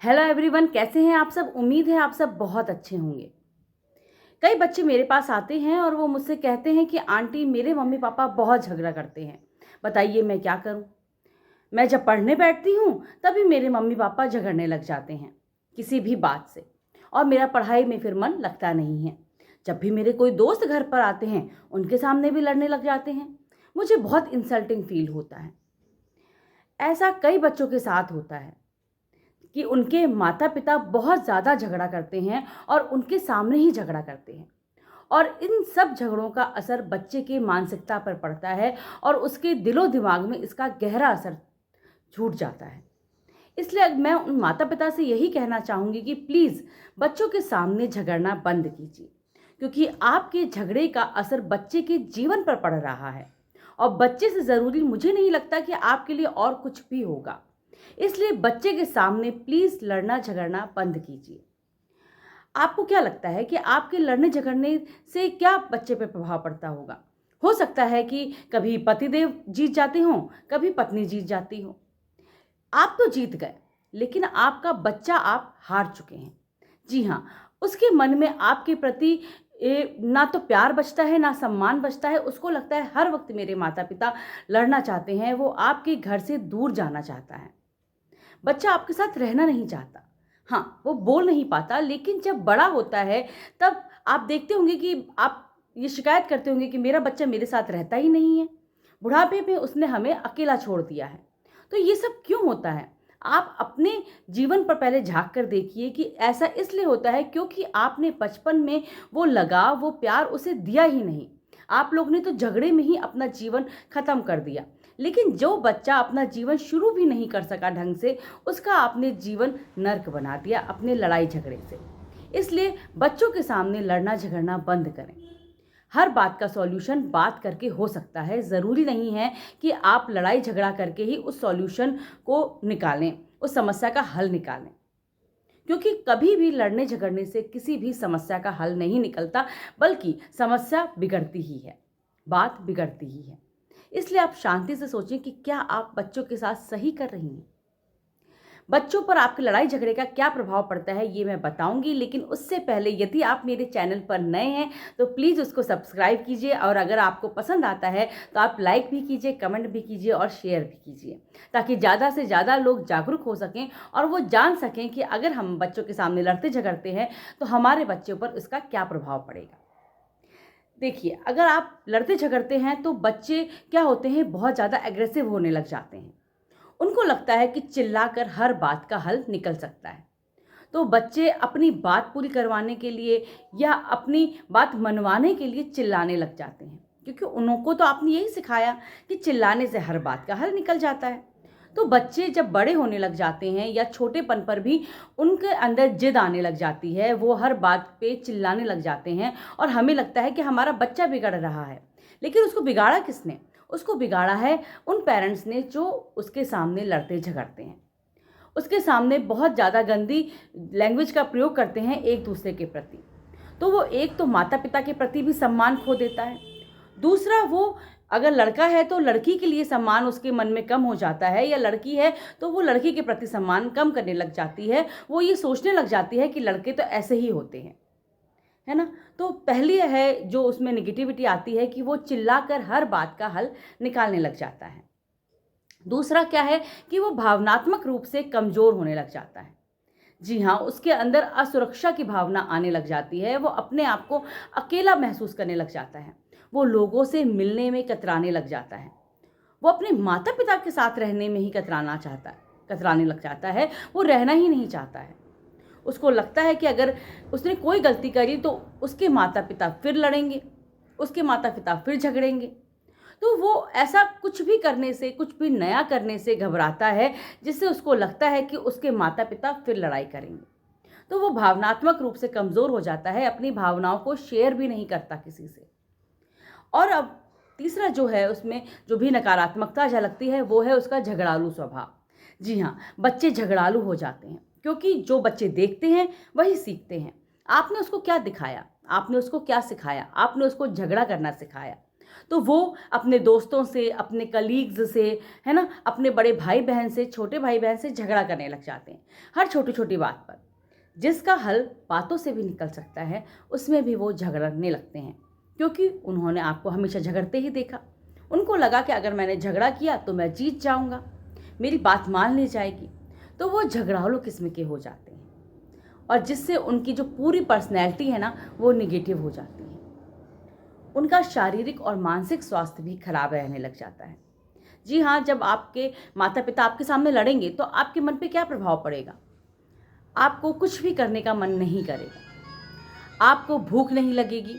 Hello everyone, कैसे हैं आप सब। उम्मीद है आप सब बहुत अच्छे होंगे। कई बच्चे मेरे पास आते हैं और वो मुझसे कहते हैं कि आंटी मेरे मम्मी पापा बहुत झगड़ा करते हैं, बताइए मैं क्या करूं। मैं जब पढ़ने बैठती हूं तभी मेरे मम्मी पापा झगड़ने लग जाते हैं किसी भी बात से, और मेरा पढ़ाई में फिर मन लगता नहीं है। जब भी मेरे कोई दोस्त घर पर आते हैं उनके सामने भी लड़ने लग जाते हैं। मुझे बहुत इंसल्टिंग फील होता है। ऐसा कई बच्चों के साथ होता है कि उनके माता पिता बहुत ज़्यादा झगड़ा करते हैं और उनके सामने ही झगड़ा करते हैं, और इन सब झगड़ों का असर बच्चे की मानसिकता पर पड़ता है और उसके दिलो दिमाग में इसका गहरा असर छूट जाता है। इसलिए मैं उन माता पिता से यही कहना चाहूँगी कि प्लीज़ बच्चों के सामने झगड़ना बंद कीजिए, क्योंकि आपके झगड़े का असर बच्चे के जीवन पर पड़ रहा है, और बच्चे से ज़रूरी मुझे नहीं लगता कि आपके लिए और कुछ भी होगा। इसलिए बच्चे के सामने प्लीज़ लड़ना झगड़ना बंद कीजिए। आपको क्या लगता है कि आपके लड़ने झगड़ने से क्या बच्चे पे प्रभाव पड़ता होगा? हो सकता है कि कभी पतिदेव जीत जाते हों, कभी पत्नी जीत जाती हो। आप तो जीत गए, लेकिन आपका बच्चा आप हार चुके हैं। जी हाँ, उसके मन में आपके प्रति ना तो प्यार बचता है ना सम्मान बचता है। उसको लगता है हर वक्त मेरे माता पिता लड़ना चाहते हैं, वो आपके घर से दूर जाना चाहता है। बच्चा आपके साथ रहना नहीं चाहता। हाँ, वो बोल नहीं पाता, लेकिन जब बड़ा होता है तब आप देखते होंगे कि आप ये शिकायत करते होंगे कि मेरा बच्चा मेरे साथ रहता ही नहीं है, बुढ़ापे में उसने हमें अकेला छोड़ दिया है। तो ये सब क्यों होता है? आप अपने जीवन पर पहले झाँक कर देखिए कि ऐसा इसलिए होता है क्योंकि आपने बचपन में वो लगाव, वो प्यार उसे दिया ही नहीं। आप लोग ने तो झगड़े में ही अपना जीवन खत्म कर दिया। लेकिन जो बच्चा अपना जीवन शुरू भी नहीं कर सका ढंग से, उसका आपने जीवन नर्क बना दिया अपने लड़ाई झगड़े से। इसलिए बच्चों के सामने लड़ना झगड़ना बंद करें। हर बात का सॉल्यूशन बात करके हो सकता है। ज़रूरी नहीं है कि आप लड़ाई झगड़ा करके ही उस सॉल्यूशन को निकालें, उस समस्या का हल निकालें, क्योंकि कभी भी लड़ने झगड़ने से किसी भी समस्या का हल नहीं निकलता, बल्कि समस्या बिगड़ती ही है, बात बिगड़ती ही है। इसलिए आप शांति से सोचें कि क्या आप बच्चों के साथ सही कर रही हैं। बच्चों पर आपके लड़ाई झगड़े का क्या प्रभाव पड़ता है ये मैं बताऊंगी, लेकिन उससे पहले यदि आप मेरे चैनल पर नए हैं तो प्लीज़ उसको सब्सक्राइब कीजिए, और अगर आपको पसंद आता है तो आप लाइक भी कीजिए, कमेंट भी कीजिए और शेयर भी कीजिए, ताकि ज़्यादा से ज़्यादा लोग जागरूक हो सकें और वो जान सकें कि अगर हम बच्चों के सामने लड़ते झगड़ते हैं तो हमारे बच्चों पर उसका क्या प्रभाव पड़ेगा। देखिए, अगर आप लड़ते झगड़ते हैं तो बच्चे क्या होते हैं, बहुत ज़्यादा एग्रेसिव होने लग जाते हैं। उनको लगता है कि चिल्लाकर हर बात का हल निकल सकता है। तो बच्चे अपनी बात पूरी करवाने के लिए या अपनी बात मनवाने के लिए चिल्लाने लग जाते हैं, क्योंकि उनको तो आपने यही सिखाया कि चिल्लाने से हर बात का हल निकल जाता है। तो बच्चे जब बड़े होने लग जाते हैं या छोटेपन पर भी उनके अंदर जिद आने लग जाती है, वो हर बात पे चिल्लाने लग जाते हैं और हमें लगता है कि हमारा बच्चा बिगड़ रहा है। लेकिन उसको बिगाड़ा किसने? उसको बिगाड़ा है उन पेरेंट्स ने जो उसके सामने लड़ते झगड़ते हैं, उसके सामने बहुत ज़्यादा गंदी लैंग्वेज का प्रयोग करते हैं एक दूसरे के प्रति। तो वो एक तो माता पिता के प्रति भी सम्मान खो देता है, दूसरा वो अगर लड़का है तो लड़की के लिए सम्मान उसके मन में कम हो जाता है, या लड़की है तो वो लड़की के प्रति सम्मान कम करने लग जाती है। वो ये सोचने लग जाती है कि लड़के तो ऐसे ही होते हैं, है ना। तो पहली है जो उसमें नेगेटिविटी आती है कि वो चिल्लाकर हर बात का हल निकालने लग जाता है। दूसरा क्या है कि वो भावनात्मक रूप से कमज़ोर होने लग जाता है। जी हाँ, उसके अंदर असुरक्षा की भावना आने लग जाती है। वो अपने आप को अकेला महसूस करने लग जाता है। वो लोगों से मिलने में कतराने लग जाता है। वो अपने माता पिता के साथ रहने में ही कतराने लग जाता है। वो रहना ही नहीं चाहता है। उसको लगता है कि अगर उसने कोई गलती करी तो उसके माता पिता फिर लड़ेंगे, उसके माता पिता फिर झगड़ेंगे। तो वो ऐसा कुछ भी करने से, कुछ भी नया करने से घबराता है, जिससे उसको लगता है कि उसके माता पिता फिर लड़ाई करेंगे। तो वो भावनात्मक रूप से कमज़ोर हो जाता है, अपनी भावनाओं को शेयर भी नहीं करता किसी से। और अब तीसरा जो है, उसमें जो भी नकारात्मकता झलकती है वो है उसका झगड़ालू स्वभाव। जी हाँ, बच्चे झगड़ालू हो जाते हैं क्योंकि जो बच्चे देखते हैं वही सीखते हैं। आपने उसको क्या दिखाया, आपने उसको क्या सिखाया, आपने उसको झगड़ा करना सिखाया, तो वो अपने दोस्तों से, अपने कलीग्स से, है ना, अपने बड़े भाई बहन से, छोटे भाई बहन से झगड़ा करने लग जाते हैं हर छोटी छोटी बात पर। जिसका हल बातों से भी निकल सकता है, उसमें भी वो झगड़ने लगते हैं, क्योंकि उन्होंने आपको हमेशा झगड़ते ही देखा। उनको लगा कि अगर मैंने झगड़ा किया तो मैं जीत जाऊंगा, मेरी बात मान ली जाएगी। तो वो झगड़ालू किस्म के हो जाते हैं, और जिससे उनकी जो पूरी पर्सनैलिटी है ना, वो निगेटिव हो जाती है। उनका शारीरिक और मानसिक स्वास्थ्य भी खराब रहने लग जाता है। जी हाँ, जब आपके माता पिता आपके सामने लड़ेंगे तो आपके मन पे क्या प्रभाव पड़ेगा? आपको कुछ भी करने का मन नहीं करेगा, आपको भूख नहीं लगेगी,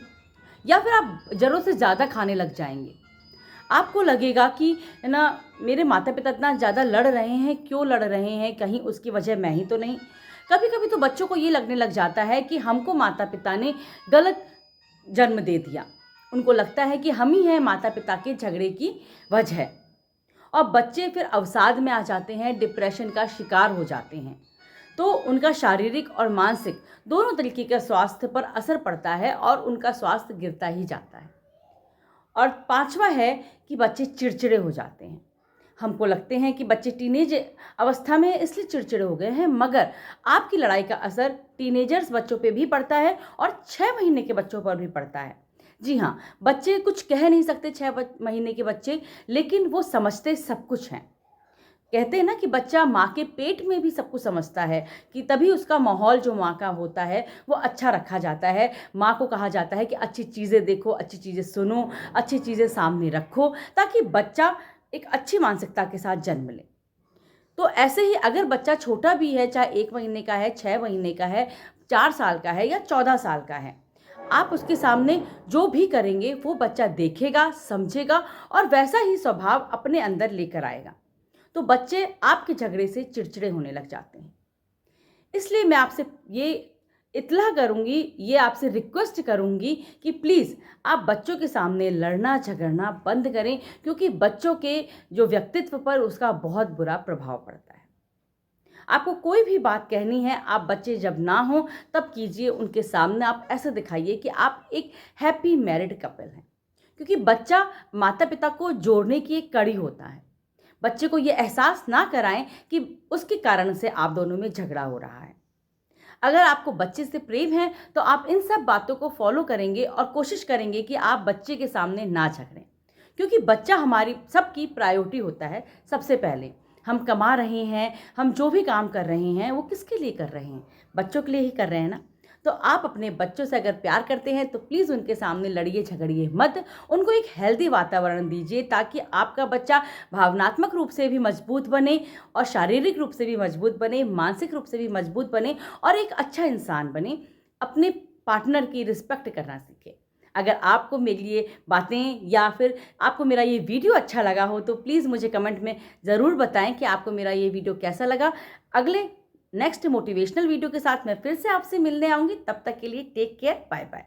या फिर आप ज़रूरत से ज़्यादा खाने लग जाएंगे। आपको लगेगा कि ना, मेरे माता पिता इतना ज़्यादा लड़ रहे हैं, क्यों लड़ रहे हैं, कहीं उसकी वजह मैं ही तो नहीं। कभी कभी तो बच्चों को ये लगने लग जाता है कि हमको माता पिता ने गलत जन्म दे दिया। उनको लगता है कि हम ही हैं माता पिता के झगड़े की वजह, और बच्चे फिर अवसाद में आ जाते हैं, डिप्रेशन का शिकार हो जाते हैं। तो उनका शारीरिक और मानसिक दोनों तरीके का स्वास्थ्य पर असर पड़ता है, और उनका स्वास्थ्य गिरता ही जाता है। और पांचवा है कि बच्चे चिड़चिड़े हो जाते हैं। हमको लगते हैं कि बच्चे टीनेज अवस्था में इसलिए चिड़चिड़े हो गए हैं, मगर आपकी लड़ाई का असर टीनेजर्स बच्चों पे भी पड़ता है और 6 महीने के बच्चों पर भी पड़ता है। जी हाँ, बच्चे कुछ कह नहीं सकते 6 महीने के बच्चे, लेकिन वो समझते सब कुछ हैं। कहते हैं ना कि बच्चा माँ के पेट में भी सब कुछ समझता है, कि तभी उसका माहौल जो माँ का होता है वो अच्छा रखा जाता है। माँ को कहा जाता है कि अच्छी चीज़ें देखो, अच्छी चीज़ें सुनो, अच्छी चीज़ें सामने रखो, ताकि बच्चा एक अच्छी मानसिकता के साथ जन्म ले। तो ऐसे ही अगर बच्चा छोटा भी है, चाहे 1 महीने का है, 6 महीने का है, 4 साल का है या 14 साल का है, आप उसके सामने जो भी करेंगे वो बच्चा देखेगा, समझेगा और वैसा ही स्वभाव अपने अंदर लेकर आएगा। तो बच्चे आपके झगड़े से चिड़चिड़े होने लग जाते हैं। इसलिए मैं आपसे ये इत्तला करूंगी, ये आपसे रिक्वेस्ट करूंगी कि प्लीज़ आप बच्चों के सामने लड़ना झगड़ना बंद करें, क्योंकि बच्चों के जो व्यक्तित्व पर उसका बहुत बुरा प्रभाव पड़ता है। आपको कोई भी बात कहनी है, आप बच्चे जब ना हो तब कीजिए, उनके सामने आप ऐसे दिखाइए कि आप एक हैप्पी मैरिड कपल हैं, क्योंकि बच्चा माता पिता को जोड़ने की एक कड़ी होता है। बच्चे को ये एहसास ना कराएं कि उसके कारण से आप दोनों में झगड़ा हो रहा है। अगर आपको बच्चे से प्रेम है तो आप इन सब बातों को फॉलो करेंगे और कोशिश करेंगे कि आप बच्चे के सामने ना झगड़ें, क्योंकि बच्चा हमारी सबकी प्रायोरिटी होता है। सबसे पहले हम कमा रहे हैं, हम जो भी काम कर रहे हैं वो किसके लिए कर रहे हैं? बच्चों के लिए ही कर रहे हैं ना। तो आप अपने बच्चों से अगर प्यार करते हैं तो प्लीज़ उनके सामने लड़िए झगड़िए मत, उनको एक हेल्दी वातावरण दीजिए, ताकि आपका बच्चा भावनात्मक रूप से भी मजबूत बने और शारीरिक रूप से भी मजबूत बने, मानसिक रूप से भी मजबूत बने और एक अच्छा इंसान बने, अपने पार्टनर की रिस्पेक्ट करना सीखे। अगर आपको मेरी ये बातें या फिर आपको मेरा ये वीडियो अच्छा लगा हो तो प्लीज़ मुझे कमेंट में ज़रूर बताएं कि आपको मेरा ये वीडियो कैसा लगा। अगले नेक्स्ट मोटिवेशनल वीडियो के साथ मैं फिर से आपसे मिलने आऊँगी। तब तक के लिए टेक केयर, बाय बाय।